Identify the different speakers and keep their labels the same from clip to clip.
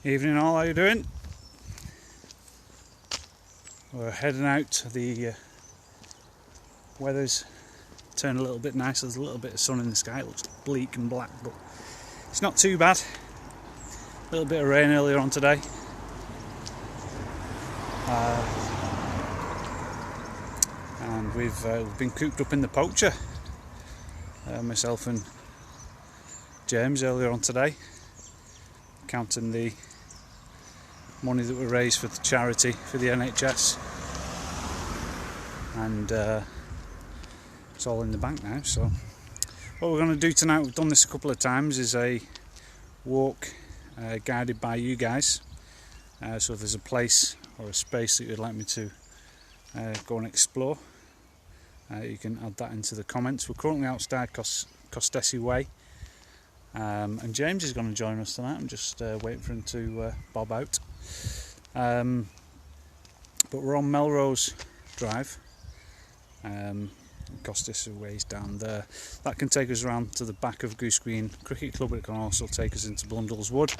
Speaker 1: Evening all, how you doing? We're heading out. The weather's turned a little bit nicer. There's a little bit of sun in the sky. It looks bleak and black, but it's not too bad. A little bit of rain earlier on today. And we've been cooped up in the poacher. Myself and James earlier on today, counting the money that we raised for the charity for the NHS, and it's all in the bank now. So what we're going to do tonight, we've done this a couple of times, is a walk guided by you guys. So if there's a place or a space that you'd like me to go and explore, you can add that into the comments. We're currently outside Costessi Way, and James is going to join us tonight. I'm just waiting for him to bob out. But we're on Melrose Drive. Costessi Way's down there. That can take us around to the back of Goose Green Cricket Club. It can also take us into Blundell's Wood.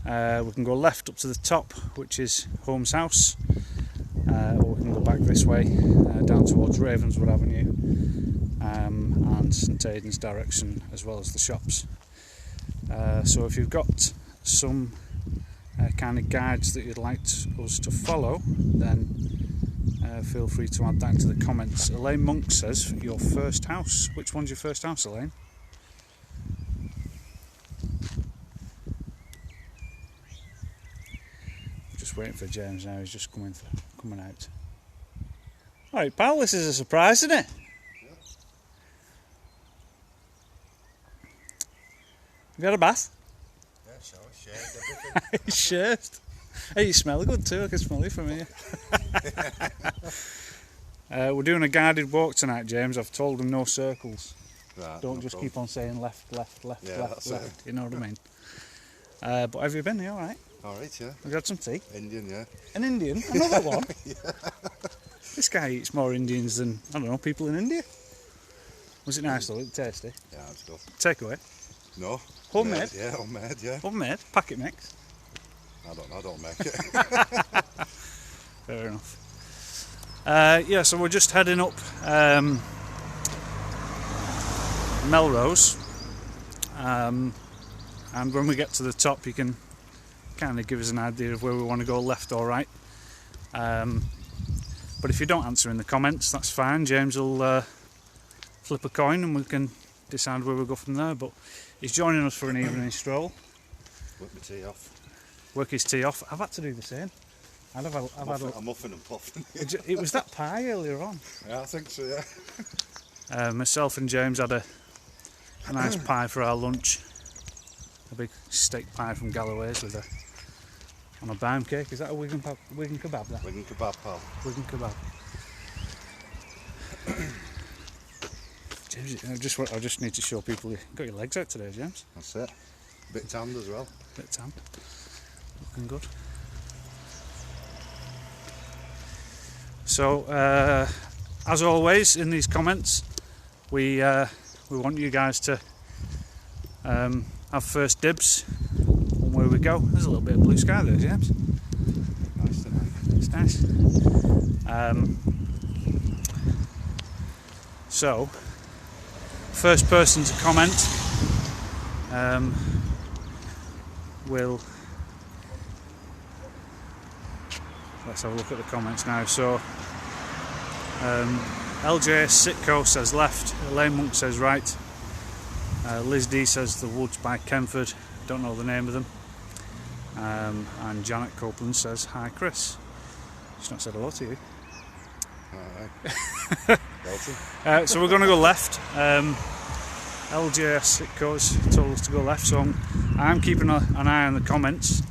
Speaker 1: We can go left up to the top, which is Holmes House, or we can go back this way down towards Ravenswood Avenue and St Aidan's direction, as well as the shops. So if you've got some kind of guides that you'd like us to follow, then feel free to add that into the comments. Elaine Monk says, your first house. Which one's your first house, Elaine? Just waiting for James now, he's just coming out. Alright pal, this is a surprise, isn't it? Yeah. Have you had a bath?
Speaker 2: Yeah, shaved, everything.
Speaker 1: Shaved? Hey, you smell good too, I can smell you from here. We're doing a guided walk tonight, James. I've told them no circles.
Speaker 2: Right,
Speaker 1: Don't
Speaker 2: no
Speaker 1: just
Speaker 2: problem.
Speaker 1: keep on saying left, left, left,
Speaker 2: Yeah,
Speaker 1: left,
Speaker 2: that's
Speaker 1: left.
Speaker 2: it.
Speaker 1: You know what I mean? But have you been? Are you alright?
Speaker 2: Alright, yeah.
Speaker 1: Have you had some tea?
Speaker 2: Indian, yeah.
Speaker 1: An Indian? Another one?
Speaker 2: Yeah.
Speaker 1: This guy eats more Indians than, I don't know, people in India. Was it nice though? Was it tasty?
Speaker 2: Yeah, it's good.
Speaker 1: Takeaway?
Speaker 2: No.
Speaker 1: Homemade?
Speaker 2: Yeah, homemade, yeah.
Speaker 1: Homemade? Packet mix?
Speaker 2: I don't know, I don't make it.
Speaker 1: Fair enough. Yeah, so we're just heading up Melrose, and when we get to the top you can kind of give us an idea of where we want to go, left or right. But if you don't answer in the comments, that's fine. James will flip a coin and we can decide where we'll go from there. But he's joining us for an evening stroll.
Speaker 2: Work my tea off.
Speaker 1: Work his tea off. I've had to do the same.
Speaker 2: I'm muffin and puffing.
Speaker 1: It was that pie earlier on.
Speaker 2: Yeah, I think so, yeah.
Speaker 1: Myself and James had a nice pie for our lunch. A big steak pie from Galloway's with on a baum cake. Is that a Wigan kebab? That?
Speaker 2: Wigan kebab, pal.
Speaker 1: Wigan kebab. James, I just need to show people you got your legs out today, James.
Speaker 2: That's it. A bit tanned as well.
Speaker 1: Bit tanned. Looking good. So, as always, in these comments, we want you guys to have first dibs on where we go. There's a little bit of blue sky there, James.
Speaker 2: Nice tonight.
Speaker 1: It's nice. So, first person to comment will. Let's have a look at the comments now. So, LJS Sitco says left, Elaine Monk says right, Liz D says the Woods by Kenford, don't know the name of them, and Janet Copeland says hi Chris. She's not said hello to you.
Speaker 2: Alright.
Speaker 1: So we're going to go left. LJS Sitco's told us to go left, so I'm keeping an eye on the comments.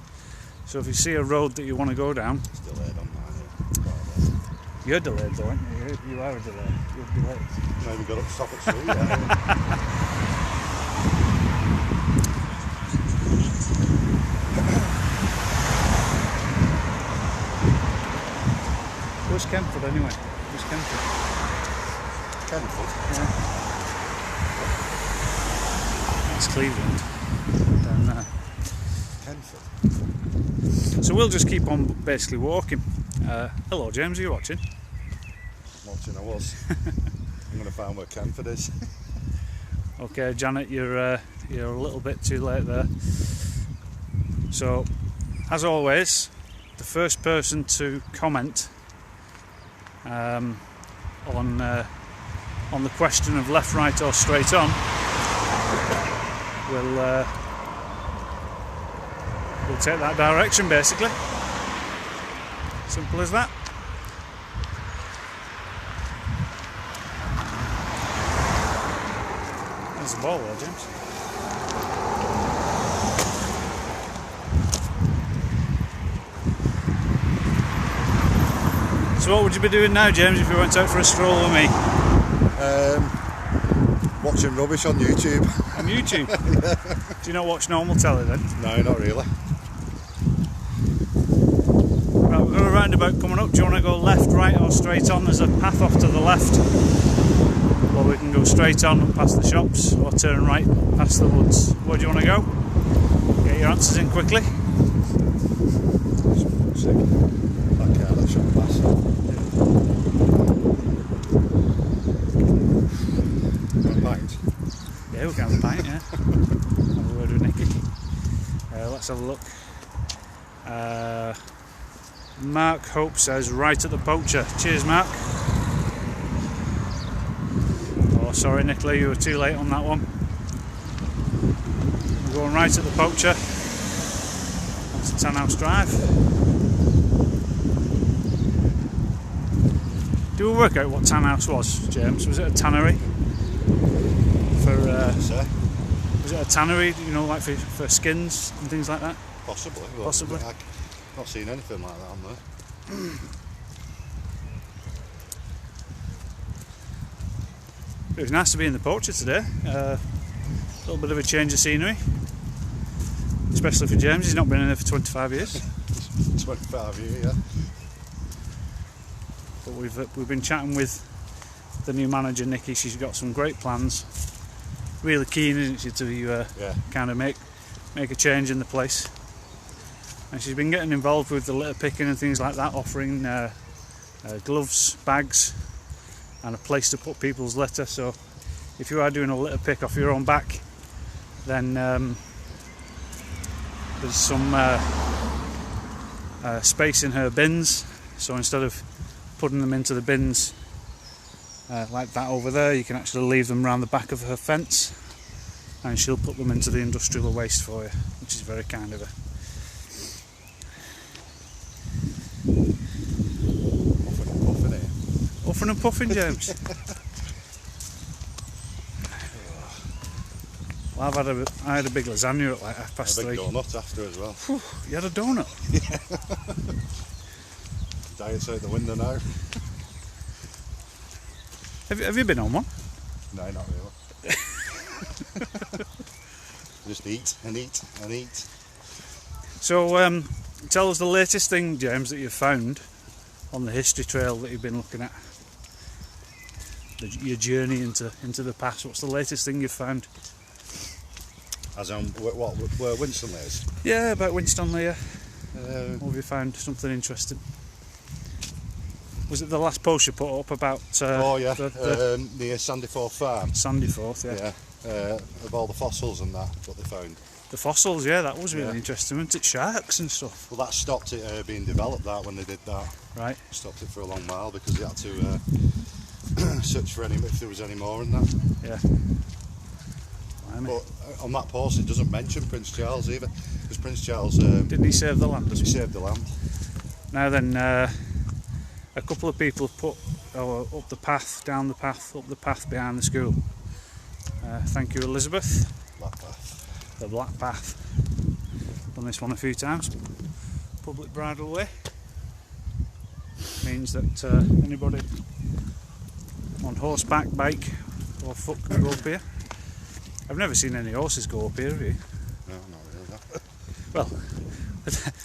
Speaker 1: So if you see a road that you want to go down,
Speaker 2: It's delayed on mine.
Speaker 1: you're delayed though, aren't you? You are delayed. You're delayed.
Speaker 2: Maybe got up to stop at school, yeah.
Speaker 1: Where's Kenford anyway? Where's Kenford?
Speaker 2: Kenford?
Speaker 1: Yeah. That's Cleveland. Down there.
Speaker 2: Kenford?
Speaker 1: So we'll just keep on basically walking. Hello James, are you watching?
Speaker 2: Watching, I was. I'm going to find where Kenford is.
Speaker 1: Okay, Janet, you're a little bit too late there. So, as always, the first person to comment on the question of left, right, or straight on will take that direction, basically. Simple as that. There's the ball there, James. So what would you be doing now, James, if you went out for a stroll with me?
Speaker 2: Watching rubbish on YouTube.
Speaker 1: On YouTube? Yeah. Do you not watch normal telly then?
Speaker 2: No, not really.
Speaker 1: Right, we've got a roundabout coming up. Do you want to go left, right or straight on? There's a path off to the left. Or we can go straight on past the shops or turn right past the woods. Where do you want to go? Get your answers in quickly.
Speaker 2: Sick. That car that shot past. Want a pint?
Speaker 1: Yeah, we can have a pint, yeah. Have a word with Nicky. Let's have a look. Mark Hope says right at the poacher. Cheers, Mark. Oh, sorry, Nicola, you were too late on that one. We're going right at the poacher. That's a Tanhouse Drive. Do we work out what Tanhouse was, James? Was it a tannery? Was it a tannery, you know, like for skins and things like that?
Speaker 2: Possibly.
Speaker 1: Possibly.
Speaker 2: I've not seen anything like that on there.
Speaker 1: It was nice to be in the poacher today. A little bit of a change of scenery, especially for James. He's not been in there for 25 years.
Speaker 2: 25 years, yeah.
Speaker 1: But we've been chatting with the new manager, Nikki. She's got some great plans. Really keen, isn't she, to kind of make a change in the place. And she's been getting involved with the litter picking and things like that, offering gloves, bags, and a place to put people's litter. So if you are doing a litter pick off your own back, then there's some space in her bins. So instead of putting them into the bins like that over there, you can actually leave them around the back of her fence, and she'll put them into the industrial waste for you, which is very kind of her. Huffing and puffing, James. Well, I had a big lasagna at like 3:30.
Speaker 2: A big donut after as well.
Speaker 1: Whew, you had a donut?
Speaker 2: Diet's out the window now.
Speaker 1: Have you been on one?
Speaker 2: No, not really. Just eat and eat and eat.
Speaker 1: So, tell us the latest thing, James, that you've found on the history trail that you've been looking at. Your journey into the past. What's the latest thing you've found?
Speaker 2: As on where Winstanley is?
Speaker 1: Yeah, about Winstanley, yeah. What have you found? Something interesting? Was it the last post you put up about...
Speaker 2: near Sandyforth Farm.
Speaker 1: Sandyforth, yeah.
Speaker 2: Yeah, of all the fossils and that, what they found.
Speaker 1: The fossils, yeah, that was really interesting, wasn't it? Sharks and stuff.
Speaker 2: Well, that stopped it being developed, that, when they did that.
Speaker 1: Right.
Speaker 2: Stopped it for a long while because they had to search for any, if there was any more in that.
Speaker 1: Yeah.
Speaker 2: But on that post it doesn't mention Prince Charles either, because Prince Charles...
Speaker 1: didn't he save the land?
Speaker 2: He saved the land.
Speaker 1: Now then, a couple of people have put up the path, down the path, up the path behind the school. Thank you, Elizabeth.
Speaker 2: Black path.
Speaker 1: The black path. Done this one a few times. Public bridle way. Means that anybody on horseback, bike or foot can go up here. I've never seen any horses go up here, have you?
Speaker 2: No, not really. No.
Speaker 1: Well,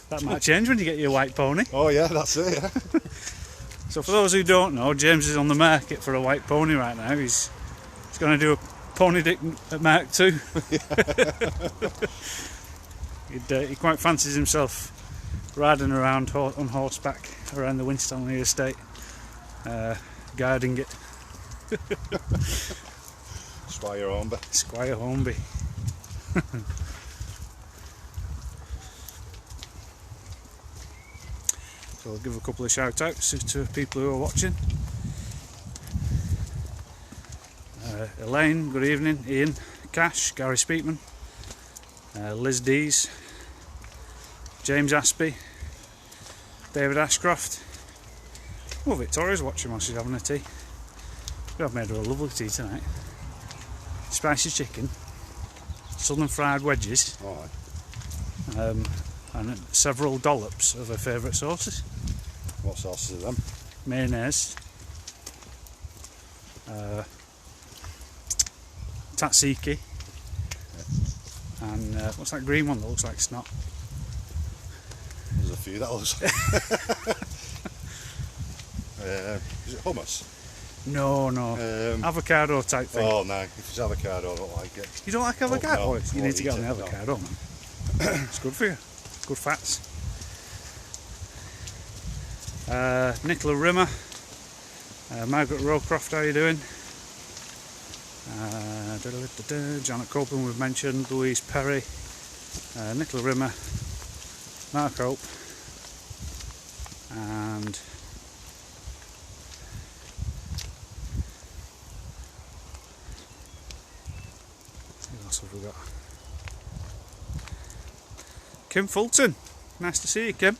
Speaker 1: that might change when you get your white pony.
Speaker 2: Oh yeah, that's it, yeah.
Speaker 1: So for those who don't know, James is on the market for a white pony right now. He's going to do a pony dick at Mark 2. He quite fancies himself riding around on horseback around the Winstanley estate, guarding it.
Speaker 2: Squire Hornby.
Speaker 1: Squire Hornby. So I'll give a couple of shout outs to people who are watching. Elaine, good evening. Ian, Cash, Gary Speakman, Liz Dees, James Aspey, David Ashcroft. Oh, Victoria's watching while she's having a tea. I've made her a lovely tea tonight. Spicy chicken, southern fried wedges, and several dollops of her favourite sauces.
Speaker 2: What sauces are them?
Speaker 1: Mayonnaise, tzatziki, and what's that green one that looks like snot?
Speaker 2: There's a few that looks like. Is it hummus?
Speaker 1: No, avocado type thing.
Speaker 2: Oh no, if it's avocado I don't like it.
Speaker 1: You don't like avocado?
Speaker 2: Oh, no,
Speaker 1: You need to get on the avocado, man. It's good for you. Good fats. Nicola Rimmer, Margaret Rowcroft, how are you doing? Janet Copeland we've mentioned, Louise Perry, Nicola Rimmer, Mark Hope, and who else have we got? Kim Fulton, nice to see you, Kim.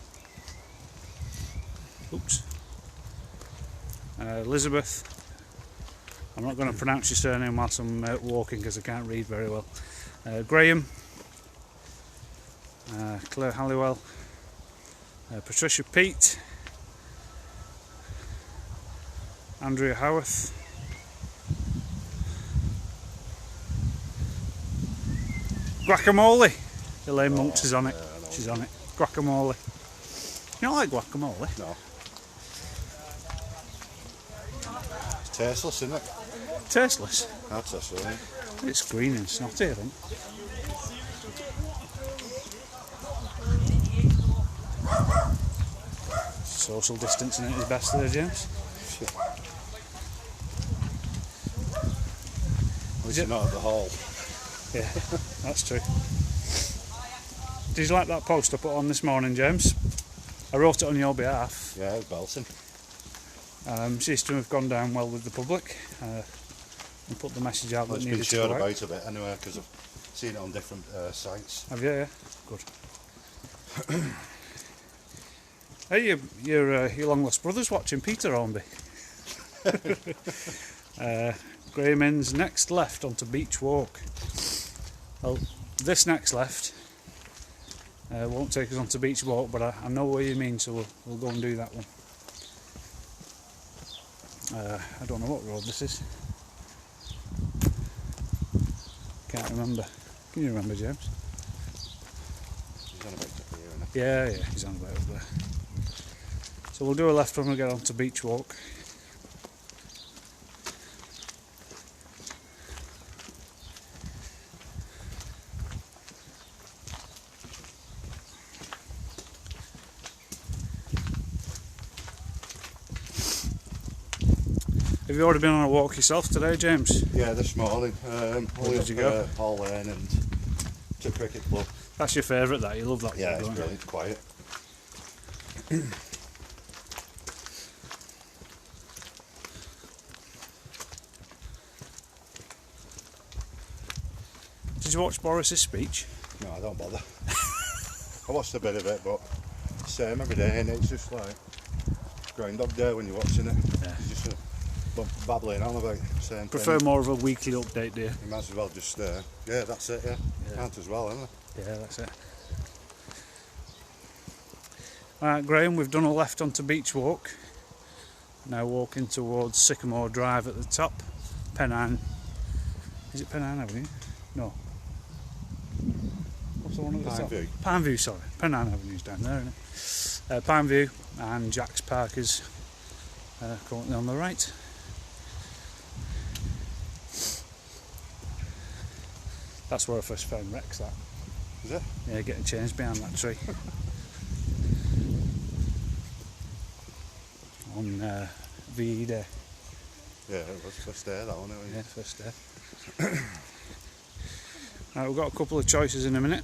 Speaker 1: Oops. Elizabeth, I'm not going to pronounce your surname whilst I'm walking because I can't read very well. Graham, Claire Halliwell, Patricia Pete, Andrea Howarth, guacamole. Elaine Monks is on it. She's on it. Guacamole. You don't like guacamole?
Speaker 2: No. It's tasteless, isn't it?
Speaker 1: Tasteless.
Speaker 2: That's tasteless, isn't it?
Speaker 1: It's green and snotty, I think. Social distancing at his best there, James.
Speaker 2: Is it not at the hall?
Speaker 1: Yeah, that's true. Did you like that post I put on this morning, James? I wrote it on your behalf.
Speaker 2: Yeah, it's belting.
Speaker 1: Seems to have gone down well with the public. And put the message out that
Speaker 2: It's
Speaker 1: needed
Speaker 2: been
Speaker 1: to
Speaker 2: shared
Speaker 1: go out.
Speaker 2: about a bit anyway, because I've seen it on different sites.
Speaker 1: Have you? Yeah, good. Hey, your long lost brother's watching, Peter Hornby. Graham Inn's next left onto Beach Walk. Well, this next left won't take us onto Beach Walk, but I know what you mean, so we'll go and do that one. I don't know what road this is. Can't remember. Can you remember, James?
Speaker 2: He's on about up here, isn't he?
Speaker 1: Yeah, he's on about up there. So we'll do a left when we get onto Beach Walk. Have you already been on a walk yourself today, James?
Speaker 2: Yeah, this morning.
Speaker 1: Where did you go?
Speaker 2: Hall Lane and to Cricket Club.
Speaker 1: That's your favourite, that? You love that?
Speaker 2: Yeah,
Speaker 1: club,
Speaker 2: it's
Speaker 1: don't
Speaker 2: brilliant, quiet.
Speaker 1: Did you watch Boris's speech?
Speaker 2: No, I don't bother. I watched a bit of it, but same every day, and it's just like Groundhog Day when you're watching it.
Speaker 1: Yeah.
Speaker 2: You're just babbling on about the same
Speaker 1: Prefer
Speaker 2: thing.
Speaker 1: more of a weekly update, do you?
Speaker 2: You might as well just, yeah, that's it, yeah. Can't as well, isn't it?
Speaker 1: Yeah, that's it. Alright, Graham, we've done a left onto Beach Walk. Now walking towards Sycamore Drive at the top. Pennine. Is it Pennine Avenue? No. What's the one at the top?
Speaker 2: Pineview.
Speaker 1: Pineview, sorry. Pennine Avenue's down there, isn't it? Pineview and Jack's Park is currently on the right. That's where I first found Rex, that.
Speaker 2: Is it?
Speaker 1: Yeah, getting changed behind that tree. on VE Day.
Speaker 2: Yeah, it was first day that one.
Speaker 1: Yeah, first day. Right, we've got a couple of choices in a minute.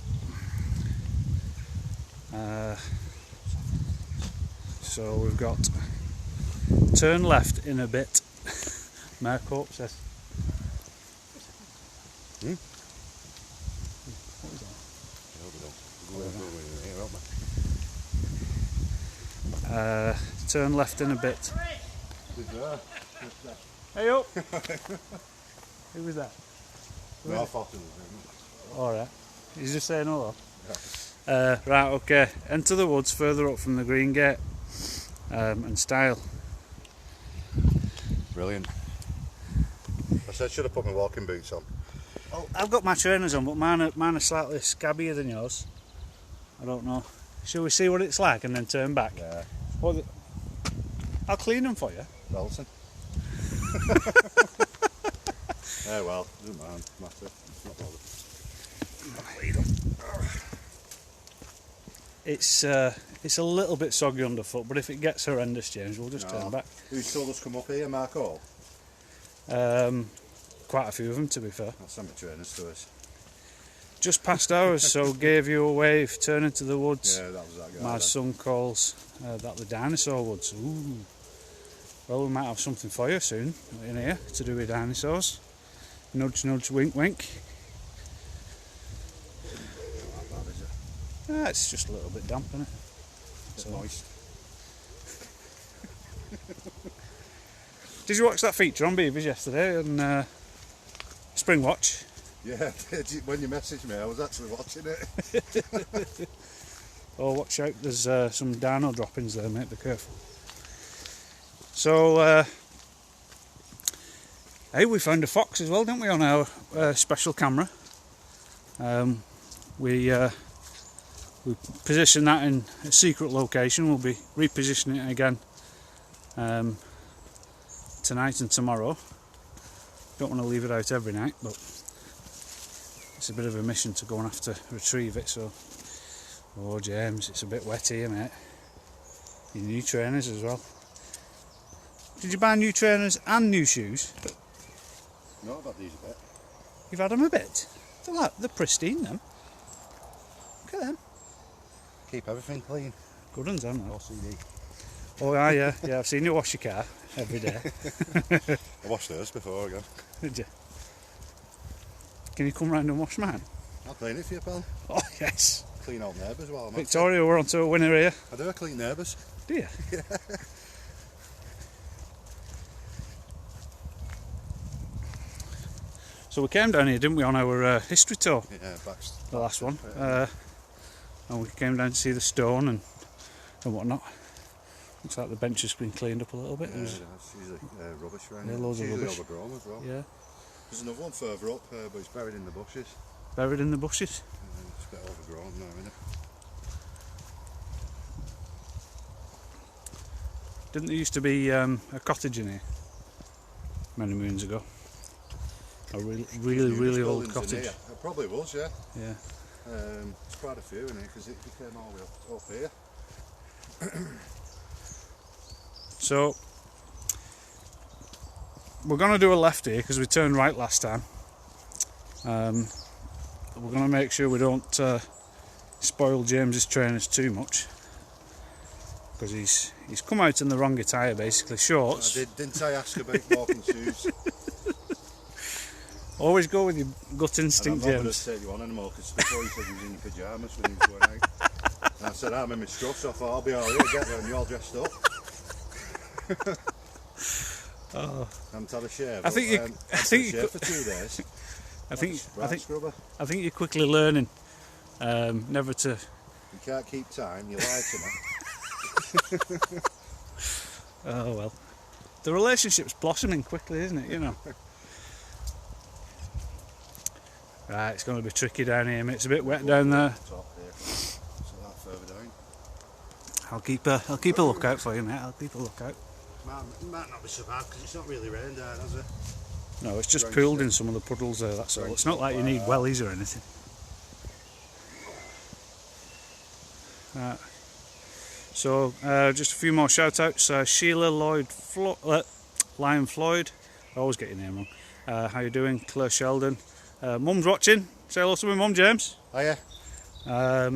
Speaker 1: So we've got turn left in a bit. Mercorp says. What is that? Turn left in a bit. Hey up! Who was that?
Speaker 2: No, I thought it was him.
Speaker 1: Alright. He's just saying hello. Right, okay. Enter the woods further up from the green gate and style.
Speaker 2: Brilliant. I said, should have put my walking boots on.
Speaker 1: Oh, I've got my trainers on, but mine are slightly scabbier than yours. I don't know. Shall we see what it's like and then turn back?
Speaker 2: Yeah.
Speaker 1: I'll clean them for you.
Speaker 2: Dalton. Yeah, well, doesn't matter. It's not bothered.
Speaker 1: It's a little bit soggy underfoot, but if it gets horrendous, James, we'll just turn back.
Speaker 2: Who saw us come up here, Mark Hall?
Speaker 1: Quite a few of them, to be fair.
Speaker 2: That's some trainers to us.
Speaker 1: Just past ours, so gave you a wave, turn into the woods.
Speaker 2: Yeah, that was that guy.
Speaker 1: My son calls that the dinosaur woods. Ooh. Well, we might have something for you soon in here to do with dinosaurs. Nudge, nudge, wink, wink.
Speaker 2: Not bad, is it?
Speaker 1: It's just a little bit damp, isn't it?
Speaker 2: It's moist.
Speaker 1: Did you watch that feature on Beavers yesterday on Spring Watch?
Speaker 2: Yeah, when you messaged me, I was actually watching it.
Speaker 1: Oh, watch out, there's some dino droppings there, mate, be careful. So, hey, we found a fox as well, didn't we, on our special camera. We positioned that in a secret location. We'll be repositioning it again tonight and tomorrow. Don't want to leave it out every night, but it's a bit of a mission to go and have to retrieve it. So, oh James, it's a bit wet here, mate. Your new trainers as well. Did you buy new trainers and new shoes?
Speaker 2: No, I've had these a bit.
Speaker 1: You've had them a bit? They're pristine, them. Look at them.
Speaker 2: Keep everything clean.
Speaker 1: Good ones, aren't they?
Speaker 2: OCD.
Speaker 1: Oh, yeah. I've seen you wash your car every day.
Speaker 2: I washed theirs before again.
Speaker 1: Did you? Can you come round and wash mine?
Speaker 2: I'll clean it for you, pal.
Speaker 1: Oh, yes.
Speaker 2: Clean old neighbours while I'm
Speaker 1: Victoria, we're on to a winner here.
Speaker 2: I do clean neighbours.
Speaker 1: Do you?
Speaker 2: Yeah.
Speaker 1: So we came down here, didn't we, on our history tour?
Speaker 2: Yeah,
Speaker 1: the last one. And we came down to see the stone and whatnot. Looks like the bench has been cleaned up a little bit.
Speaker 2: Yeah, it's usually rubbish around here.
Speaker 1: Loads of
Speaker 2: usually
Speaker 1: rubbish.
Speaker 2: overgrown as well.
Speaker 1: Yeah.
Speaker 2: There's another one further up, but it's buried in the bushes.
Speaker 1: Buried in the bushes?
Speaker 2: It's a bit overgrown now, isn't it?
Speaker 1: Didn't there used to be a cottage in here many moons ago? A really old cottage.
Speaker 2: It probably was, yeah.
Speaker 1: Yeah.
Speaker 2: There's quite a few in here because it became all the way up here.
Speaker 1: So we're going to do a left here because we turned right last time. We're going to make sure we don't spoil James's trainers too much because he's come out in the wrong attire, basically shorts.
Speaker 2: Didn't I ask about walking shoes?
Speaker 1: Always go with your gut instinct,
Speaker 2: and I'm not
Speaker 1: James.
Speaker 2: going to take you on anymore because before you said you was in your pyjamas when you was going out. And I said I'm in my scruff, so I thought I'll be alright, get there and you're all dressed up.
Speaker 1: Oh.
Speaker 2: I haven't had a shave.
Speaker 1: I think you
Speaker 2: for 2 days.
Speaker 1: I think
Speaker 2: Scrubber.
Speaker 1: I think you're quickly learning never to.
Speaker 2: You can't keep time. You lie to me.
Speaker 1: Oh well, the relationship's blossoming quickly, isn't it? You know. Right, it's going to be tricky down here, mate. It's a bit wet down there.
Speaker 2: Top here. So that further down.
Speaker 1: I'll keep a lookout for you, mate. I'll keep a lookout.
Speaker 2: Might not be so bad because it's not really rained out, has it?
Speaker 1: No, it's just pooled in some of the puddles there. That's all. It's not like you need wellies or anything. Right. So just a few more shout outs. Sheila Lion Floyd, I always get your name wrong. How you doing? Claire Sheldon. Mum's watching. Say hello to my mum, James.
Speaker 2: Hiya.
Speaker 1: A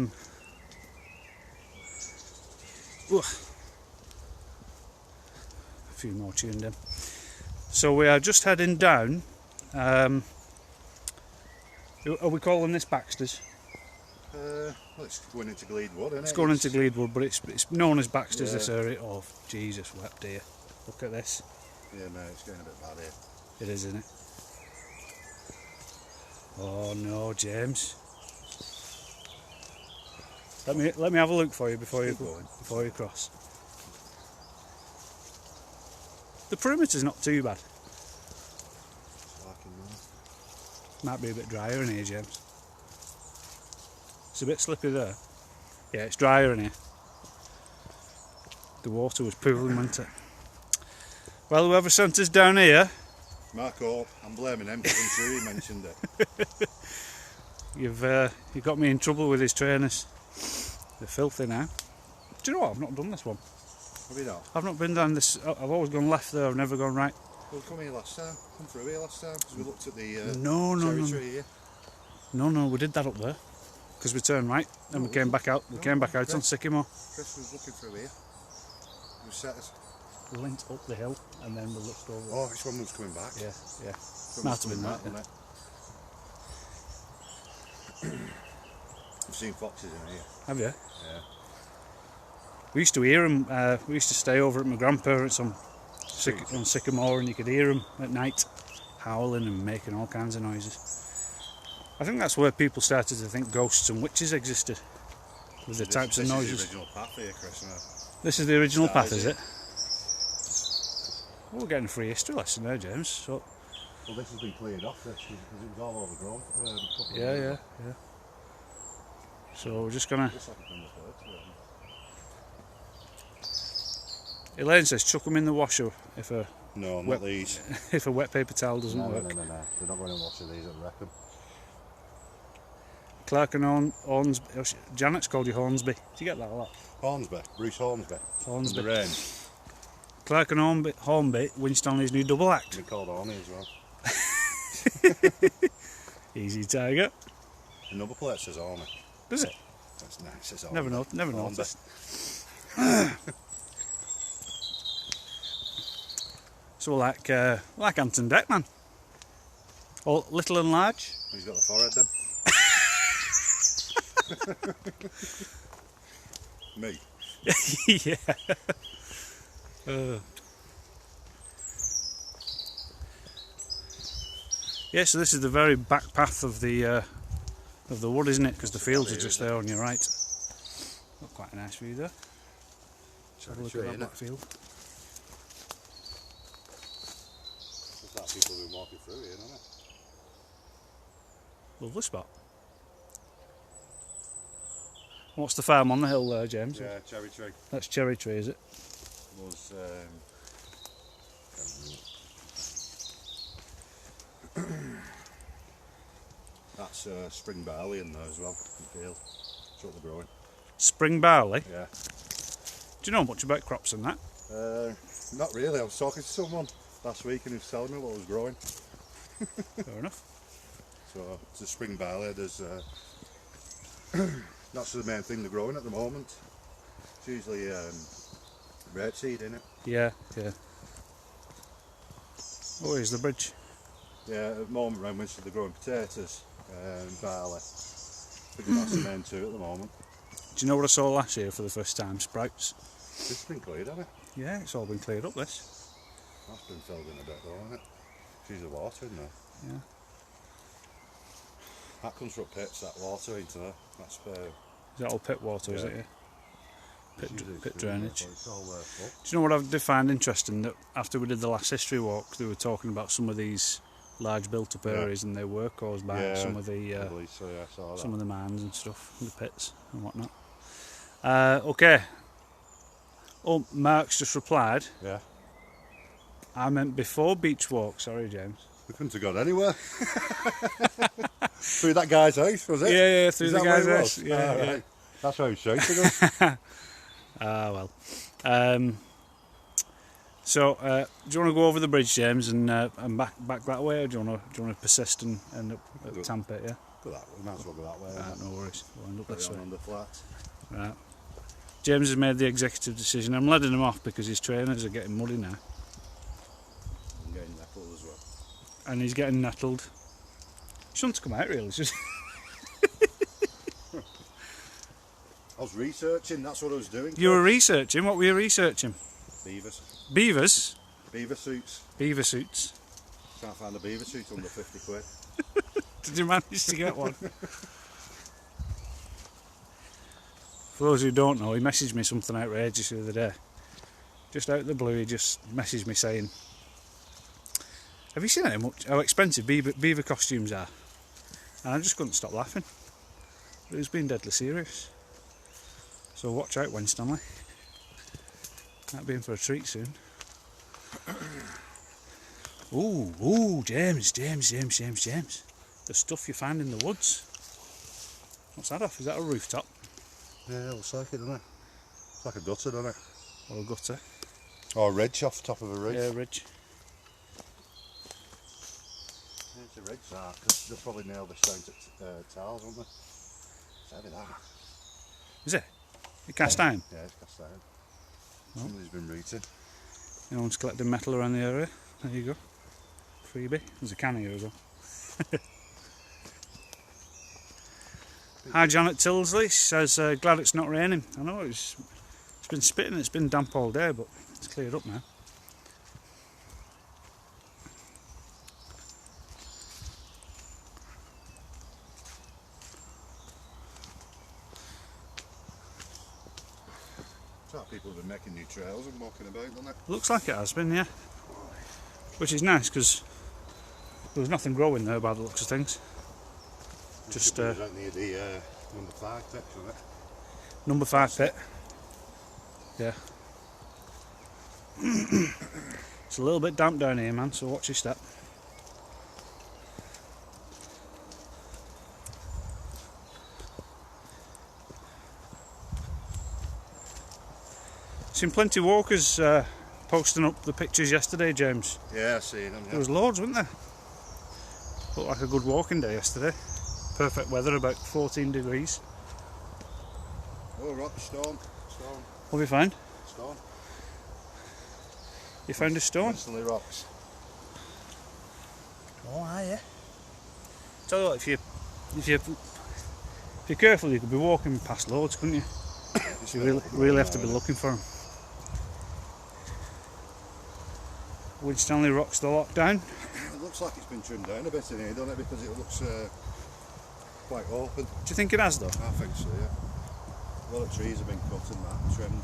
Speaker 1: few more tuned in. So we are just heading down. Are we calling this Baxter's?
Speaker 2: Well, it's going into Gleedwood, isn't it?
Speaker 1: It's going into Gleedwood, but it's known as Baxter's, this area. Oh, Jesus, wept dear. Look at this.
Speaker 2: Yeah, mate, it's getting a bit bad here.
Speaker 1: It is, isn't it? Oh no, James. Let me have a look for you before you cross. The perimeter's not too bad. Might be a bit drier in here, James. It's a bit slippy there. Yeah, it's drier in here. The water was pooling, wasn't it? Well, whoever sent us down here...
Speaker 2: Marco, I'm blaming him because I'm sure he mentioned it.
Speaker 1: You've got me in trouble with his trainers. They're filthy now. Do you know what? I've not done this one.
Speaker 2: Have you not?
Speaker 1: I've not been down this... I've always gone left there, I've never gone right.
Speaker 2: Well, come here last time. Come through here last time because we looked at the
Speaker 1: no.
Speaker 2: tree here.
Speaker 1: No, we did that up there. Because we turned right, and we came back out. We came back out on Sycamore.
Speaker 2: Chris was looking through here. We set us.
Speaker 1: We went up the hill, and then we looked over.
Speaker 2: Oh, this one was coming back.
Speaker 1: Yeah.
Speaker 2: This one
Speaker 1: Might
Speaker 2: was
Speaker 1: have been
Speaker 2: coming
Speaker 1: that.
Speaker 2: back, wasn't it? I've seen foxes in here.
Speaker 1: Have you?
Speaker 2: Yeah.
Speaker 1: We used to hear them. We used to stay over at my grandparents on Sycamore, and you could hear them at night, howling and making all kinds of noises. I think that's where people started to think ghosts and witches existed, with the types of noises.
Speaker 2: This is the original path here, Chris. Now.
Speaker 1: This is the original path, is it? Well, we're getting a free history lesson there, James. So.
Speaker 2: Well, this has been cleared off, this, because it was all overgrown.
Speaker 1: Yeah. So we're just gonna.
Speaker 2: Looks like it's been referred to it.
Speaker 1: Elaine says chuck them in the washer if a
Speaker 2: No, not these.
Speaker 1: if a wet paper towel doesn't work.
Speaker 2: No. They're not going to wash these, I reckon.
Speaker 1: Clark and Hornsby. Janet's called you Hornsby. Do you get that a lot?
Speaker 2: Hornsby, Bruce Hornsby.
Speaker 1: Hornsby.
Speaker 2: In the rain.
Speaker 1: Clark and Hornby, Winstanley's new double act.
Speaker 2: Been called Horny as well.
Speaker 1: Easy tiger.
Speaker 2: The number plate says Horny.
Speaker 1: Does it?
Speaker 2: That's nice. It's
Speaker 1: Never
Speaker 2: Hornby.
Speaker 1: noticed. So like Anton Deckman. Or little and large.
Speaker 2: He's got the forehead then. Me.
Speaker 1: Yeah. Yeah, so this is the very back path of the wood, isn't it? Because the fields are just there on your right. Got quite a nice view there. Let's have a look at that back field.
Speaker 2: Looks like people have been walking through here, doesn't it?
Speaker 1: Lovely spot. What's the farm on the hill there, James?
Speaker 2: Yeah, cherry tree.
Speaker 1: That's cherry tree, is it?
Speaker 2: Was that's spring barley in there as well, in the field. That's what they're growing.
Speaker 1: Spring barley?
Speaker 2: Yeah.
Speaker 1: Do you know much about crops and that?
Speaker 2: Not really. I was talking to someone last week and he was telling me what was growing.
Speaker 1: Fair enough.
Speaker 2: So it's a spring barley. There's that's the main thing they're growing at the moment. It's usually rapeseed in it.
Speaker 1: Yeah. Oh, here's the bridge.
Speaker 2: Yeah, at the moment around Winstanley they're growing potatoes and barley. I think that's the main two at the moment.
Speaker 1: Do you know what I saw last year for the first time? Sprouts.
Speaker 2: This has been cleared, hasn't it?
Speaker 1: Yeah, it's all been cleared up, this.
Speaker 2: That's been filled in a bit though, hasn't it? She's the water in there.
Speaker 1: Yeah.
Speaker 2: That comes from pits, that water into there. That's
Speaker 1: Is that all pit water, is it? Yeah. Pit drainage.
Speaker 2: It's all full.
Speaker 1: Do you know what I did find interesting? That after we did the last history walk, they were talking about some of these large built-up areas, and they were caused by some of the
Speaker 2: I believe so, yeah, I saw that.
Speaker 1: some of the mines and stuff, the pits and whatnot. Okay. Oh, Mark's just replied.
Speaker 2: Yeah.
Speaker 1: I meant before beach walk. Sorry, James.
Speaker 2: We couldn't have gone anywhere. Through that guy's house, was it?
Speaker 1: Yeah, through
Speaker 2: Is
Speaker 1: the
Speaker 2: that
Speaker 1: guy's
Speaker 2: where it
Speaker 1: house.
Speaker 2: was?
Speaker 1: Yeah,
Speaker 2: Ah,
Speaker 1: yeah.
Speaker 2: right. That's how he shouted us.
Speaker 1: Ah, well. So, do you want to go over the bridge, James, and back that way, or do you want to persist and end up at Tampet? Yeah.
Speaker 2: Go that way. We might as well go that way.
Speaker 1: Right, no worries. We'll end up this way.
Speaker 2: On the flat.
Speaker 1: Right. James has made the executive decision. I'm letting him off because his trainers are getting muddy now.
Speaker 2: I'm getting nettled as well.
Speaker 1: And he's getting nettled. He shouldn't come out really. It's just
Speaker 2: I was researching, that's what I was doing.
Speaker 1: You were researching? What were you researching?
Speaker 2: Beavers.
Speaker 1: Beavers?
Speaker 2: Beaver suits.
Speaker 1: Beaver suits.
Speaker 2: Can't find a beaver suit under 50 quid.
Speaker 1: Did you manage to get one? For those who don't know, he messaged me something outrageous the other day. Just out of the blue, he just messaged me saying, have you seen how expensive beaver costumes are? And I just couldn't stop laughing. But he was being deadly serious. So watch out, Winstanley. Might be in for a treat soon. Ooh, James. The stuff you find in the woods. What's that off? Is that a rooftop?
Speaker 2: Yeah, it looks like it, doesn't it? It's like a gutter, doesn't it?
Speaker 1: Or a gutter?
Speaker 2: Or a ridge off the top of a ridge.
Speaker 1: Yeah, a ridge.
Speaker 2: Yeah, it's a ridge, that, because they'll probably nail this down to tiles, won't they? It's heavy, that.
Speaker 1: Is it? You cast iron?
Speaker 2: Yeah, it's cast iron.
Speaker 1: Oh.
Speaker 2: Somebody's been rooting.
Speaker 1: No one's collecting metal around the area. There you go. Freebie. There's a can here as well. Hi, John at Tilsley says, glad it's not raining. I know it's been spitting, it's been damp all day, but it's cleared up now.
Speaker 2: It's like people have been making new trails and walking about, doesn't it?
Speaker 1: Looks like it has been, yeah. Which is nice because there was nothing growing there by the looks of things. Just
Speaker 2: right near the number 5 pit, isn't it?
Speaker 1: Number 5 pit. Yeah. It's a little bit damp down here, man, so watch your step. Seen plenty of walkers posting up the pictures yesterday, James.
Speaker 2: Yeah, I seen them. Yeah.
Speaker 1: There was loads, wasn't there? Looked like a good walking day yesterday. Perfect weather, about 14 degrees.
Speaker 2: Oh, rock, stone.
Speaker 1: What have you found?
Speaker 2: Stone.
Speaker 1: You found a stone?
Speaker 2: Winstanley rocks.
Speaker 1: Oh, are you? Tell you what, if you're careful, you could be walking past loads, couldn't you? You really have to be looking for them. Winstanley rocks the lockdown.
Speaker 2: It looks like it's been trimmed down a bit in here, doesn't it? Because it looks quite open.
Speaker 1: Do you think it has, though?
Speaker 2: I think so, yeah. A lot of trees have been cut and that, trimmed.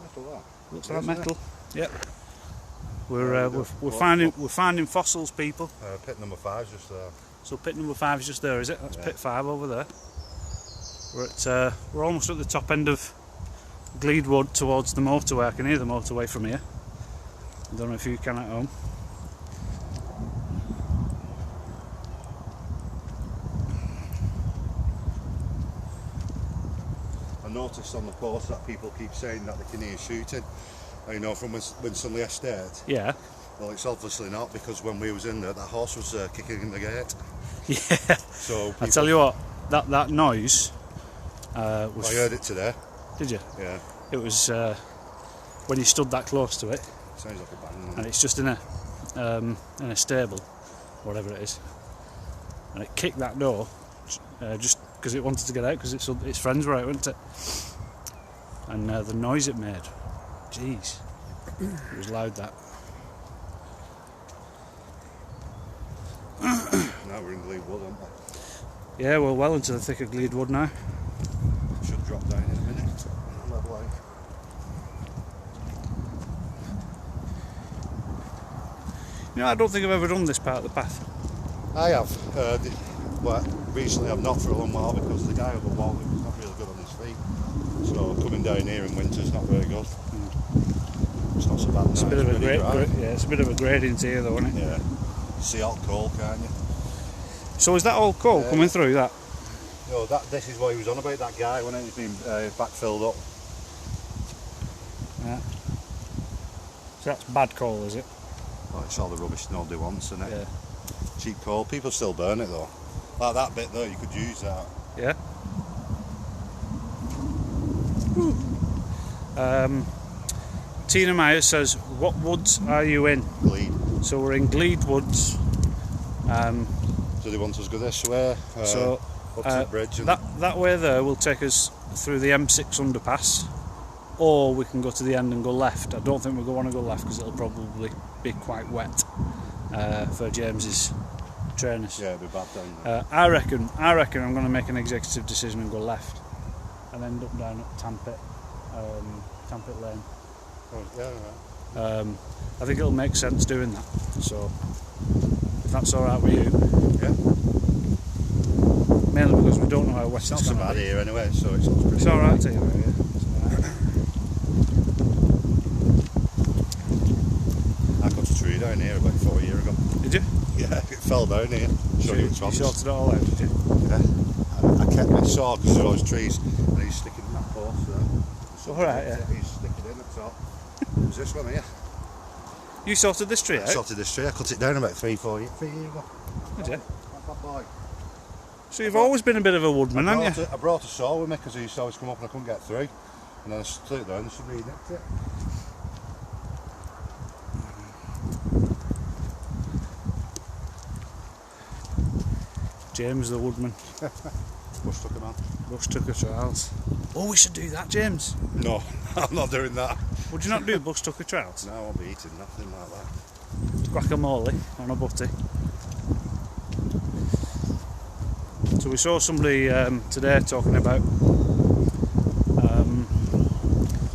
Speaker 2: Metal, that.
Speaker 1: Looks like metal. Yep. We're finding fossils, people.
Speaker 2: Pit number 5's just there.
Speaker 1: So pit number 5 is just there, is it? That's pit 5 over there. We're almost at the top end of Gleedwood towards the motorway. I can hear the motorway from here. I don't know if you can at home.
Speaker 2: I noticed on the post that people keep saying that they can hear shooting. You know, from Winstanley Estate.
Speaker 1: Yeah.
Speaker 2: Well, it's obviously not, because when we was in there, that horse was kicking in the gate.
Speaker 1: Yeah.
Speaker 2: So
Speaker 1: I tell you what, that noise was.
Speaker 2: I heard it today.
Speaker 1: Did you?
Speaker 2: Yeah.
Speaker 1: It was when you stood that close to it.
Speaker 2: Sounds like a bang.
Speaker 1: And it's just in a stable, whatever it is, and it kicked that door just because it wanted to get out, because its friends were out, wasn't it? And the noise it made, jeez, it was loud, that.
Speaker 2: Now we're in Gleedwood, aren't we?
Speaker 1: Yeah, we're well into the thick of Gleedwood now.
Speaker 2: Should drop down in a minute. Level out.
Speaker 1: You know, I don't think I've ever done this part of the path.
Speaker 2: I have. Well, recently I've not for a long while, because the guy over the wall was not really good on his feet. So coming down here in winter's not very good. It's not so bad now.
Speaker 1: It's a bit of a it's a bit of a gradient here, though, isn't it?
Speaker 2: Yeah. You see all coal, can't you?
Speaker 1: So is that all coal coming through that?
Speaker 2: No, this is what he was on about, that guy, when he's been backfilled up.
Speaker 1: Yeah. So that's bad coal, is it?
Speaker 2: Oh, it's all the rubbish nobody wants, isn't it?
Speaker 1: Yeah.
Speaker 2: Cheap coal. People still burn it though. Like that bit there, you could use that.
Speaker 1: Yeah. Tina Myers says, what woods are you in?
Speaker 2: Glede.
Speaker 1: So we're in Glede Woods.
Speaker 2: Do they want us to go this way?
Speaker 1: So
Speaker 2: up to the bridge? And
Speaker 1: that way there will take us through the M6 underpass, or we can go to the end and go left. I don't think we're going to go left because it'll probably be quite wet for James's trainers.
Speaker 2: yeah, it'd be bad down there.
Speaker 1: I reckon I'm going to make an executive decision and go left and end up down at Tampit Lane.
Speaker 2: Oh, yeah, right.
Speaker 1: I think it'll make sense doing that. So if that's all right with you.
Speaker 2: Yeah.
Speaker 1: Mainly because we don't know how wet
Speaker 2: It's not so bad here anyway, so it's pretty.
Speaker 1: It's all right to you. Yeah.
Speaker 2: I cut a tree down here about 4 years ago.
Speaker 1: Did you?
Speaker 2: Yeah, it fell down here.
Speaker 1: So you sorted it all out, did you?
Speaker 2: Yeah. I kept my saw because there was trees and he's sticking in that post there. So
Speaker 1: Alright, yeah.
Speaker 2: He's sticking in at the top. It was this one here.
Speaker 1: You sorted this tree
Speaker 2: I
Speaker 1: out?
Speaker 2: sorted this tree. I cut it down about 3-4 years ago.
Speaker 1: Did you?
Speaker 2: That bad boy.
Speaker 1: So you've always been a bit of a woodman, haven't you?
Speaker 2: I brought a saw with me because he used to always come up and I couldn't get through. And then I split it down and somebody nicked it.
Speaker 1: James the woodman.
Speaker 2: Bush took him on.
Speaker 1: Bush tucker trials. Oh, we should do that, James.
Speaker 2: No, I'm not doing that.
Speaker 1: Would you not do bush tucker trials?
Speaker 2: No, I won't be eating nothing like that.
Speaker 1: Guacamole on a butty. So we saw somebody today talking about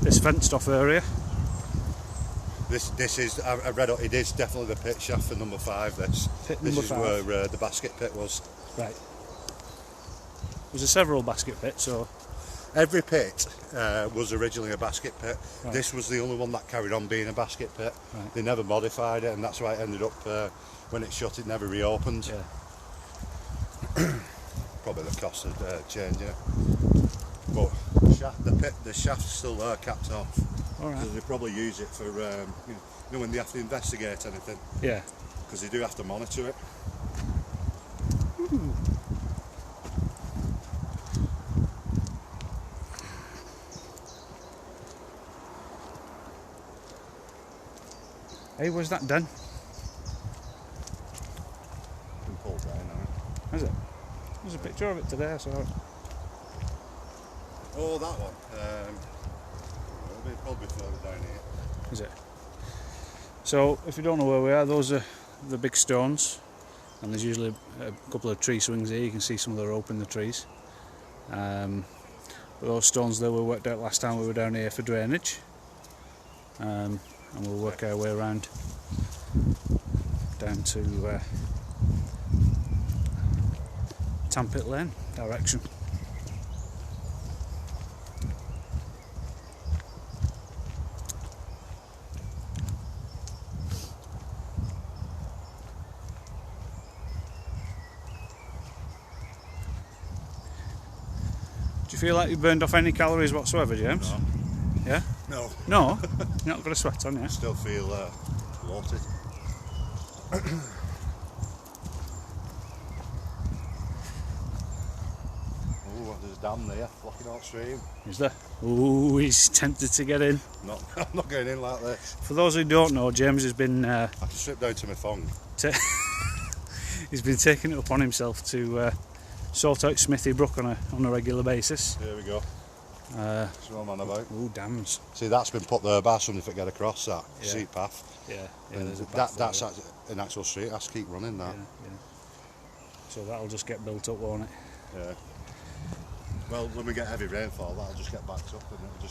Speaker 1: this fenced off area.
Speaker 2: This is, I read it is definitely the pit shaft for number 5. This is where the basket pit was.
Speaker 1: Right. There's several basket pits, so
Speaker 2: every pit was originally a basket pit.
Speaker 1: Right.
Speaker 2: This was the only one that carried on being a basket pit.
Speaker 1: Right.
Speaker 2: They never modified it, and that's why it ended up when it shut, it never reopened.
Speaker 1: Yeah.
Speaker 2: Probably the cost of changing it. But the shaft's still there, capped off.
Speaker 1: All right.
Speaker 2: So they probably use it for when they have to investigate anything.
Speaker 1: Yeah.
Speaker 2: Because they do have to monitor it.
Speaker 1: Ooh. Hey, where's that done?
Speaker 2: Been pulled down now.
Speaker 1: Is it? There's a picture of it today, I saw it.
Speaker 2: Oh, that one. It'll be probably further down here.
Speaker 1: Is it? So, if you don't know where we are, those are the big stones, and there's usually a couple of tree swings here. You can see some of the rope in the trees. But those stones there were worked out last time we were down here for drainage, and we'll work our way around down to Tampit Lane direction. Do you feel like you burned off any calories whatsoever, James?
Speaker 2: No.
Speaker 1: Yeah?
Speaker 2: No.
Speaker 1: No? You're not got a sweat on, yeah?
Speaker 2: Still feel bloated. Oh, there's a dam there, blocking out stream.
Speaker 1: Is there? Ooh, he's tempted to get in.
Speaker 2: No, I'm not going in like this.
Speaker 1: For those who don't know, James has been
Speaker 2: I can strip down to my thong.
Speaker 1: he's been taking it upon himself to sort out Smithy Brook on a regular basis.
Speaker 2: Here we go. That's what I'm on about.
Speaker 1: Ooh, dams.
Speaker 2: See, that's been put there by somebody to get across that street path.
Speaker 1: Yeah,
Speaker 2: And
Speaker 1: there's a path
Speaker 2: that's
Speaker 1: there.
Speaker 2: an actual street. It has to keep running that.
Speaker 1: Yeah. So that'll just get built up, won't it?
Speaker 2: Yeah. Well, when we get heavy rainfall, that'll just get backed up and it'll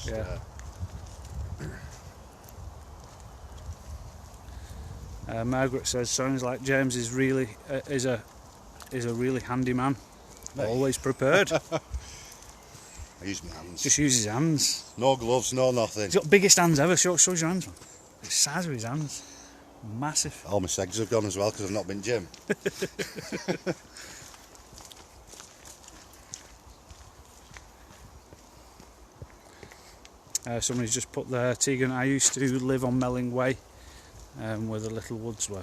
Speaker 2: just.
Speaker 1: Margaret says, sounds like James is really is a really handy man.
Speaker 2: Mate.
Speaker 1: Always prepared.
Speaker 2: I use my hands.
Speaker 1: Just use his hands.
Speaker 2: No gloves, no nothing.
Speaker 1: He's got the biggest hands ever. Shows your hands, man. The size of his hands. Massive.
Speaker 2: All my segs have gone as well because I've not been gym.
Speaker 1: Somebody's just put there, Tegan, I used to live on Melling Way, where the little woods were.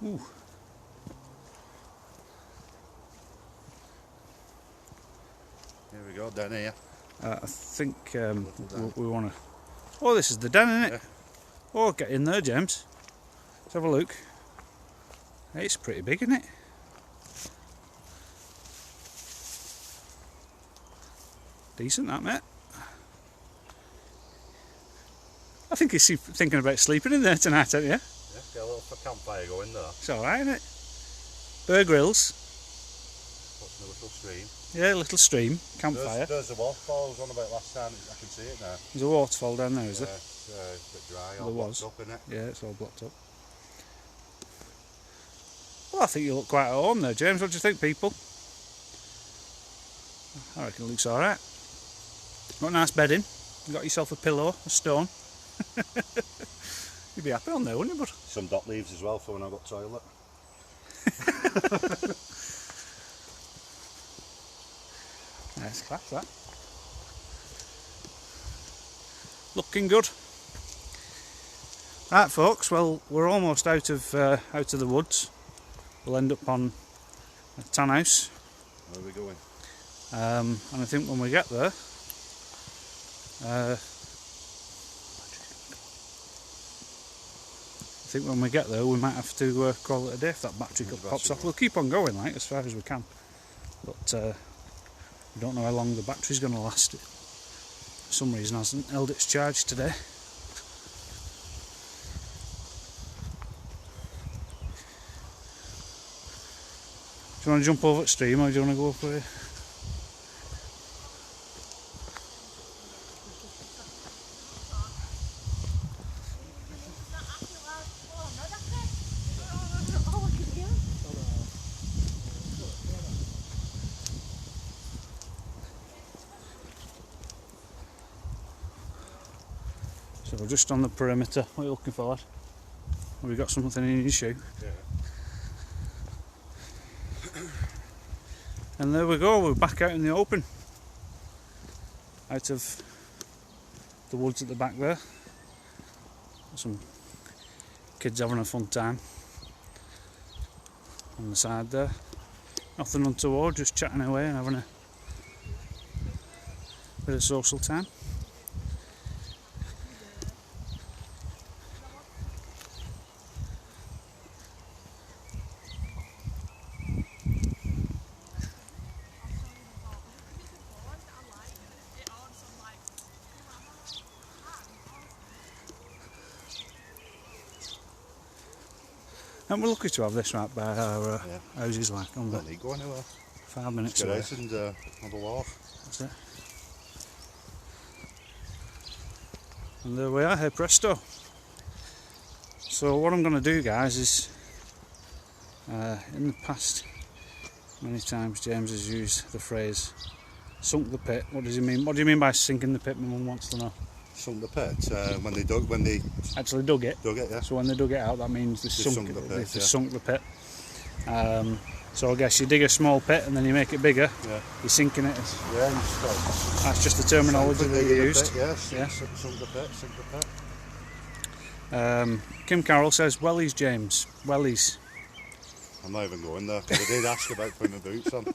Speaker 1: Ooh.
Speaker 2: Here we go, down here.
Speaker 1: I think we want to... Oh, this is the den, isn't it?
Speaker 2: Yeah.
Speaker 1: Oh, get in there, James. Let's have a look. Hey, it's pretty big, isn't it? Decent, that, mate. I think he's thinking about sleeping in there tonight, aren't you?
Speaker 2: Yeah, get a little campfire going there.
Speaker 1: It's alright, isn't it? Bear grills.
Speaker 2: Watching a little stream.
Speaker 1: Yeah, a little stream, campfire.
Speaker 2: There's the waterfall I was on about last time, I can see it now.
Speaker 1: There's a waterfall down there, is there?
Speaker 2: It's a bit dry, all
Speaker 1: There
Speaker 2: blocked
Speaker 1: was.
Speaker 2: up, isn't it?
Speaker 1: Yeah, it's all blocked up. Well, I think you look quite at home there, James. What do you think, people? I reckon it looks alright. Got a nice bedding. You got yourself a pillow, a stone. You'd be happy on there, wouldn't you, bud?
Speaker 2: Some dock leaves as well for when I've got toilet.
Speaker 1: Nice class, that. Looking good. Right, folks. Well, we're almost out of the woods. We'll end up on a tan house.
Speaker 2: Where are we going?
Speaker 1: And I think when we get there, we might have to call it a day if that battery pops off. We'll keep on going, like, as far as we can, but we don't know how long the battery's going to last. For some reason, hasn't held its charge today. Do you want to jump over the stream, or do you want to go up here? So we're just on the perimeter. What are you looking for, lad? Have you got something in your shoe?
Speaker 2: Yeah.
Speaker 1: And there we go, we're back out in the open. Out of the woods at the back there. Some kids having a fun time on the side there. Nothing untoward, just chatting away and having a bit of social time. And we're lucky to have this right by our houses, like on the
Speaker 2: Don't need to go anywhere.
Speaker 1: 5 minutes
Speaker 2: Get
Speaker 1: away.
Speaker 2: out and have a walk.
Speaker 1: That's it. And there we are, hey presto. So what I'm going to do, guys, is in the past many times James has used the phrase sunk the pit. What does he mean? What do you mean by sinking the pit? My mum wants to know.
Speaker 2: Sunk the pit when they
Speaker 1: Actually dug it.
Speaker 2: dug it, yeah.
Speaker 1: So when they dug it out, that means they sunk
Speaker 2: the
Speaker 1: it.
Speaker 2: pit,
Speaker 1: They
Speaker 2: yeah.
Speaker 1: sunk the pit. So I guess you dig a small pit and then you make it bigger.
Speaker 2: Yeah.
Speaker 1: You're sinking it.
Speaker 2: Yeah,
Speaker 1: That's just the terminology that you used.
Speaker 2: Yeah, sunk the pit, sink the pit.
Speaker 1: Kim Carroll says, wellies, James, wellies.
Speaker 2: I'm not even going there because I did ask about putting my boots on.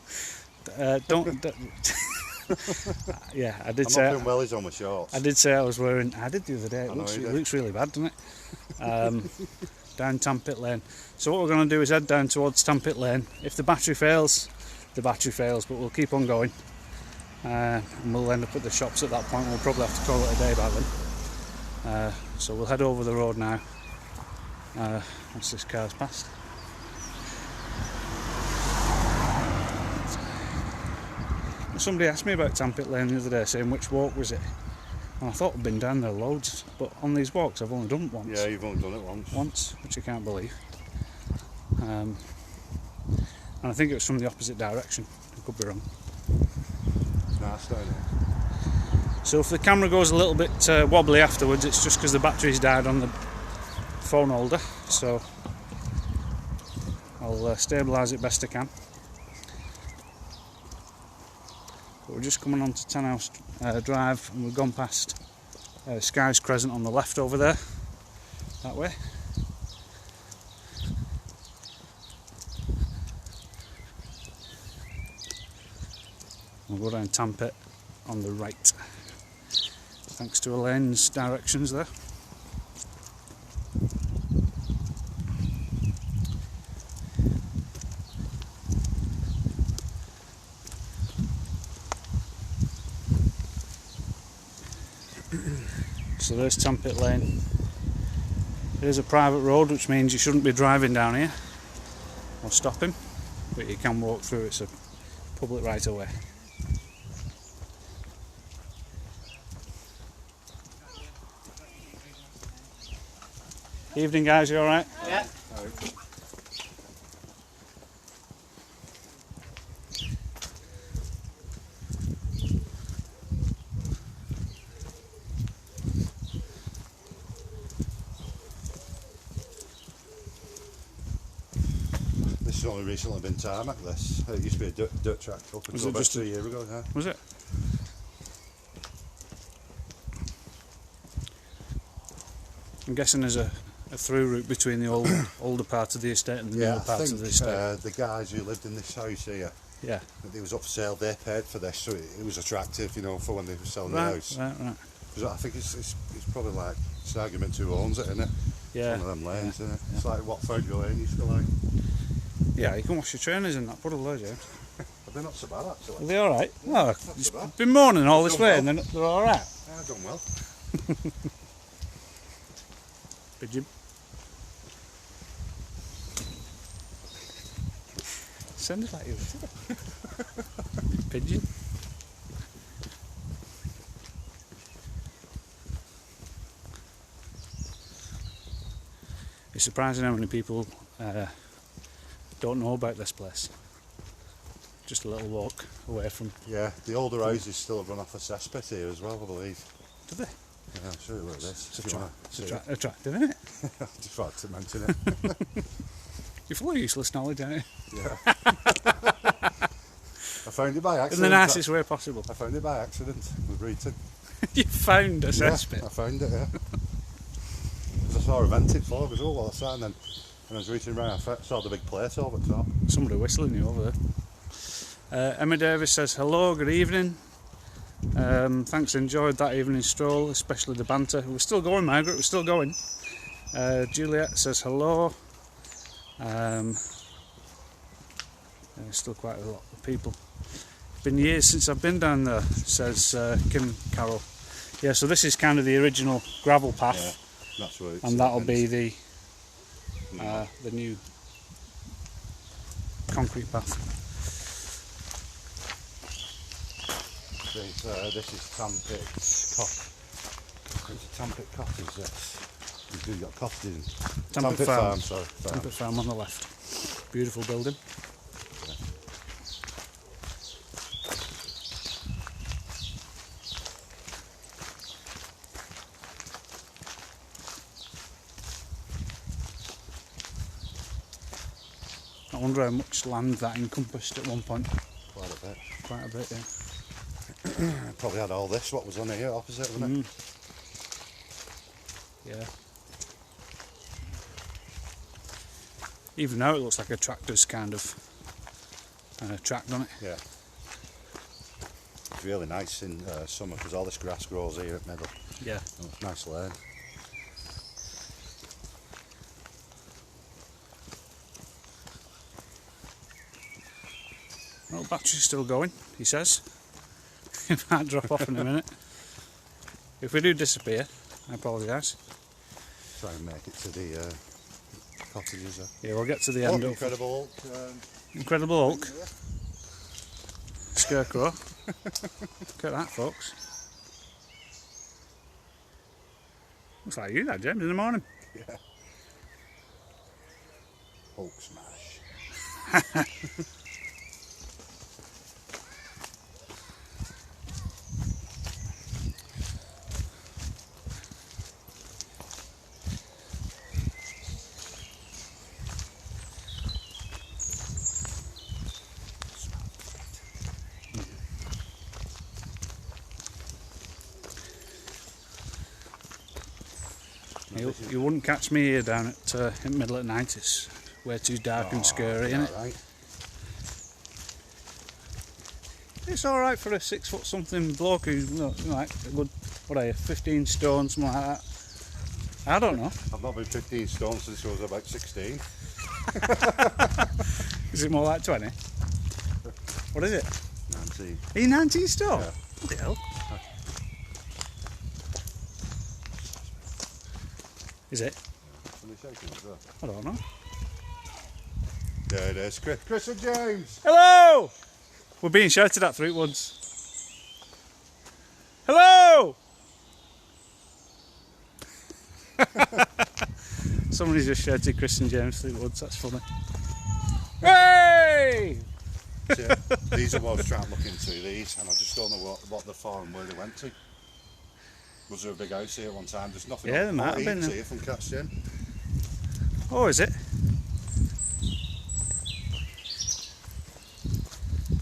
Speaker 1: Yeah, I did
Speaker 2: I'm
Speaker 1: say.
Speaker 2: not putting wellies on my shorts.
Speaker 1: I did say I was wearing. I did the other day. It
Speaker 2: I
Speaker 1: looks really bad, doesn't it? Down Tampit Lane. So what we're going to do is head down towards Tampit Lane. If the battery fails, the battery fails, but we'll keep on going. And we'll end up at the shops at that point. We'll probably have to call it a day by then. So we'll head over the road now. Once this car's passed. Somebody asked me about Tampit Lane the other day, saying which walk was it, and I thought I'd been down there loads, but on these walks I've only done it once.
Speaker 2: Yeah, you've only done it once.
Speaker 1: Which I can't believe. And I think it was from the opposite direction. I could be wrong.
Speaker 2: It's nice down there.
Speaker 1: So if the camera goes a little bit wobbly afterwards, it's just because the battery's died on the phone holder. So I'll stabilise it best I can. But we're just coming onto Tenhouse Drive, and we've gone past Sky's Crescent on the left over there, that way. We'll go down Tampit on the right, thanks to Elaine's directions there. So there's Tampit Lane. It is a private road, which means you shouldn't be driving down here or stopping, but you can walk through. It's a public right of way. Evening, guys, you alright?
Speaker 3: Yeah.
Speaker 2: This has only recently been tarmac, this. It used to be a dirt track up
Speaker 1: Was
Speaker 2: until
Speaker 1: it
Speaker 2: about
Speaker 1: just
Speaker 2: 2 years ago, yeah.
Speaker 1: Was it? I'm guessing there's a through route between the older part of the estate and the newer parts of the estate.
Speaker 2: The guys who lived in this house here,
Speaker 1: Yeah.
Speaker 2: it was up for sale, they paid for this, so it was attractive, you know, for when they were selling the house.
Speaker 1: Right.
Speaker 2: 'Cause I think it's probably like, it's an argument who owns it, isn't it?
Speaker 1: Yeah.
Speaker 2: It's one of them lanes,
Speaker 1: Yeah.
Speaker 2: isn't it? It's like what Foundry Lane used to like.
Speaker 1: Yeah, you can wash your trainers in that puddle there, James.
Speaker 2: But they're not so bad, actually.
Speaker 1: Are they alright? Well,
Speaker 2: Not so
Speaker 1: it's
Speaker 2: bad.
Speaker 1: been morning all this
Speaker 2: Done
Speaker 1: way
Speaker 2: well.
Speaker 1: and they're alright.
Speaker 2: Yeah, done well.
Speaker 1: Pigeon. Sounded like you. Pigeon. It's surprising how many people don't know about this place. Just a little walk away from.
Speaker 2: Yeah, the older houses still have run off a cesspit here as well, I believe.
Speaker 1: Do they?
Speaker 2: Yeah, I'll show you where it is.
Speaker 1: It's attractive, isn't it?
Speaker 2: Just tried to mention it.
Speaker 1: You're full of useless knowledge, aren't you?
Speaker 2: Yeah. I found it by
Speaker 1: In
Speaker 2: accident.
Speaker 1: the nicest way possible.
Speaker 2: I found it by accident with Reeton.
Speaker 1: You found a
Speaker 2: Yeah,
Speaker 1: cesspit.
Speaker 2: I found it, yeah. 'Cause I saw a rented floor, I goes, oh, what's that? And then when I was reaching around, I saw the big plate over the top.
Speaker 1: Somebody whistling you over there. Emma Davis says hello, good evening. Thanks, enjoyed that evening stroll, especially the banter. We're still going, Margaret, we're still going. Juliet says hello. There's still quite a lot of people. It's been years since I've been down there, says Kim Carroll. Yeah, so this is kind of the original gravel path.
Speaker 2: Yeah, that's where it's
Speaker 1: And that'll be the
Speaker 2: Yeah.
Speaker 1: the new concrete path.
Speaker 2: This is Tampit Cottage, this. You've got cottages.
Speaker 1: Tampit Farm.
Speaker 2: Sorry.
Speaker 1: Tampit Farm on the left. Beautiful building. I wonder how much land that encompassed at one point.
Speaker 2: Quite a bit.
Speaker 1: Quite a bit, yeah.
Speaker 2: Probably had all this, what was on here opposite, wasn't it?
Speaker 1: Yeah. Even now it looks like a tractor's kind of track, doesn't it?
Speaker 2: Yeah. It's really nice in summer because all this grass grows here at middle.
Speaker 1: Yeah.
Speaker 2: Oh, it's nice lane.
Speaker 1: Well, battery's still going, he says. It might drop off in a minute. If we do disappear, I apologise.
Speaker 2: Try and make it to the cottages there.
Speaker 1: Yeah, we'll get to the
Speaker 2: Oh,
Speaker 1: end.
Speaker 2: incredible.
Speaker 1: Incredible Hulk. Scarecrow. Look at that, folks. Looks like you, that, James, in the morning.
Speaker 2: Yeah. Hulk smash.
Speaker 1: You wouldn't catch me here down at in the middle at night. It's way too dark and scary, isn't it?
Speaker 2: Right.
Speaker 1: It's alright for a 6 foot something bloke who's like a good, what are you, 15 stone, something like that. I don't know.
Speaker 2: I've not been 15 stone since I was about 16.
Speaker 1: Is it more like 20? What is it?
Speaker 2: 19.
Speaker 1: Are you 19 stone?
Speaker 2: Yeah.
Speaker 1: What the hell? Is it? I don't know.
Speaker 2: There it is. Chris and James!
Speaker 1: Hello! We're being shouted at through it once. Hello! Somebody's just shouted Chris and James through the woods, that's funny. Hey!
Speaker 2: Yeah, these are what I was trying to look into, these, and I just don't know what they're for and where they went to. Was there a big house here at one time? There's nothing.
Speaker 1: Yeah, there might have been.
Speaker 2: Here from Catchin.
Speaker 1: Oh, is it?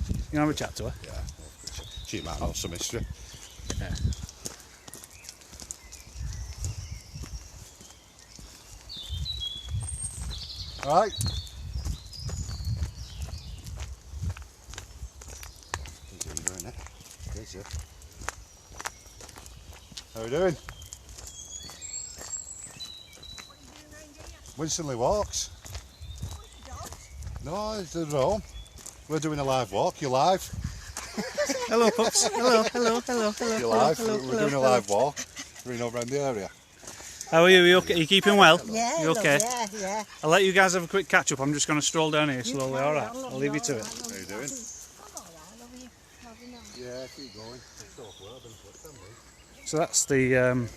Speaker 1: You can have a chat to her?
Speaker 2: Yeah, she might know some history.
Speaker 1: Yeah.
Speaker 2: Alright. How are we doing? Winstanley walks. No, it's at home. We're doing a live walk. You live?
Speaker 1: Hello, pups. Hello.
Speaker 2: You live? We're doing a live walk. We're in over in the area.
Speaker 1: How are you? Are you okay? Are you keeping well?
Speaker 3: Yeah,
Speaker 1: you okay?
Speaker 3: Yeah.
Speaker 1: I'll let you guys have a quick catch up. I'm just going to stroll down here slowly. All right. I'll leave you to it.
Speaker 2: How are you doing?
Speaker 3: I'm
Speaker 2: Yeah, keep going.
Speaker 1: So that's the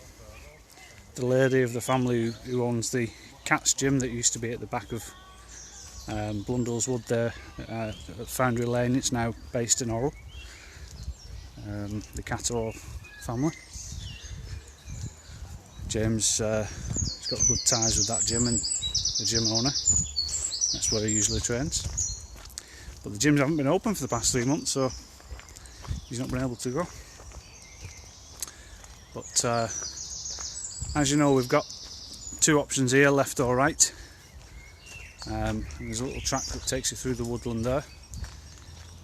Speaker 1: lady of the family who owns the Cats Gym that used to be at the back of Blundell's Wood there at Foundry Lane. It's now based in Orrell. The Catterall family. James has got good ties with that gym and the gym owner. That's where he usually trains. But the gyms haven't been open for the past 3 months, so he's not been able to go. But as you know, we've got 2 options here, left or right. And there's a little track that takes you through the woodland there.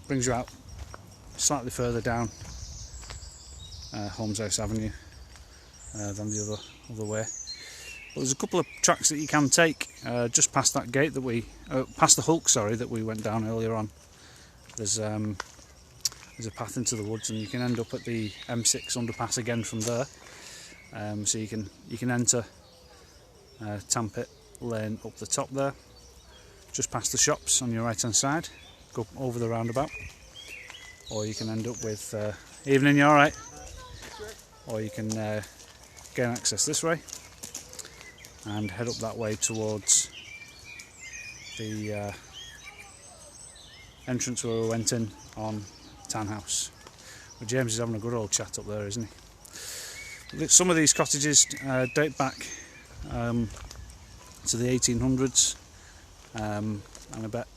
Speaker 1: Brings you out slightly further down Holmes House Avenue than the other way. But there's a couple of tracks that you can take just past that gate that past the hulk, sorry, that we went down earlier on. There's a path into the woods, and you can end up at the M6 underpass again from there. So you can enter Tampit Lane up the top there, just past the shops on your right hand side, go over the roundabout, or you can end up with evening, you alright? Or you can gain access this way and head up that way towards the entrance where we went in on Townhouse. Well, James is having a good old chat up there, isn't he? Some of these cottages date back to the 1800s, and I bet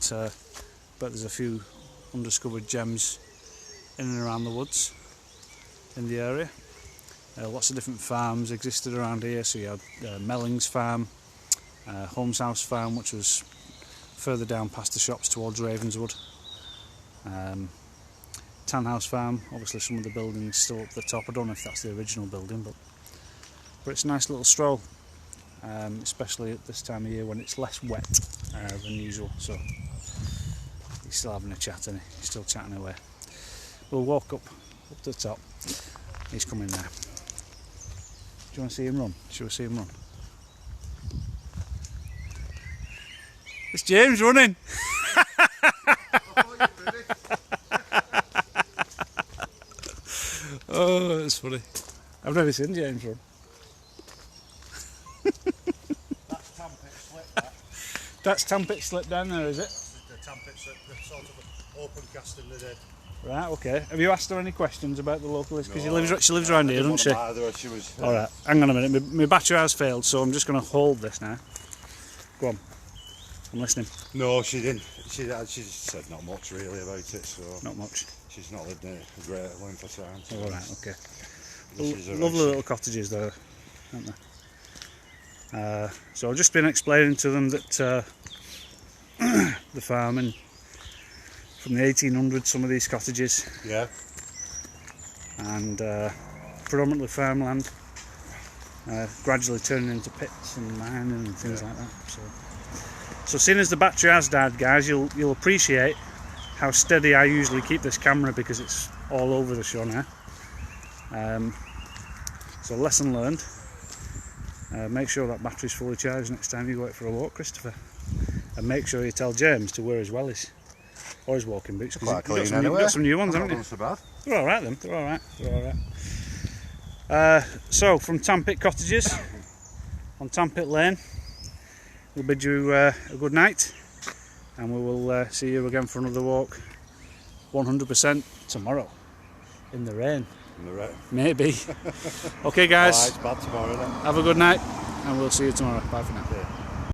Speaker 1: there's a few undiscovered gems in and around the woods in the area. Lots of different farms existed around here, so you had Mellings Farm, Holmes House Farm, which was further down past the shops towards Ravenswood. Townhouse Farm, obviously some of the buildings still up the top. I don't know if that's the original building, but it's a nice little stroll, especially at this time of year when it's less wet than usual. So he's still having a chat, and he's still chatting away. We'll walk up to the top. He's coming now. Do you want to see him run? Shall we see him run? It's James running! Oh, that's funny. I've never seen James run.
Speaker 2: That's Tampit Slip.
Speaker 1: That's Tampit Slip down there, is it?
Speaker 2: The Tampit Slip, the sort of open cast in the dead.
Speaker 1: Right, okay. Have you asked her any questions about the local history?
Speaker 2: No,
Speaker 1: Because she lives around here, doesn't she?
Speaker 2: She was,
Speaker 1: Alright, hang on a minute. My battery has failed, so I'm just going to hold this now. Go on. I'm listening.
Speaker 2: No, she didn't. She said not much really about it, so...
Speaker 1: Not much.
Speaker 2: She's not lived in a great length of time. So
Speaker 1: Alright, okay.
Speaker 2: this is her
Speaker 1: Lovely
Speaker 2: house.
Speaker 1: little cottages there, aren't they? So I've just been explaining to them that the farming from the 1800s, some of these cottages,
Speaker 2: Yeah.
Speaker 1: and predominantly farmland, gradually turning into pits and mining and things like that. So seeing as the battery has died, guys, you'll appreciate how steady I usually keep this camera because it's all over the show now. So lesson learned. Make sure that battery's fully charged next time you go out for a walk, Christopher. And make sure you tell James to wear his wellies or his walking boots, because
Speaker 2: Quite clean
Speaker 1: you've
Speaker 2: anyway.
Speaker 1: got some new ones, haven't you?
Speaker 2: Not so bad.
Speaker 1: They're alright then, they're alright. So from Tampit Cottages on Tampit Lane, we'll bid you a good night, and we will see you again for another walk 100% tomorrow in the rain. Maybe. Okay guys,
Speaker 2: It's bad tomorrow then.
Speaker 1: have a good night and we'll see you tomorrow. Bye for now.
Speaker 2: Yeah.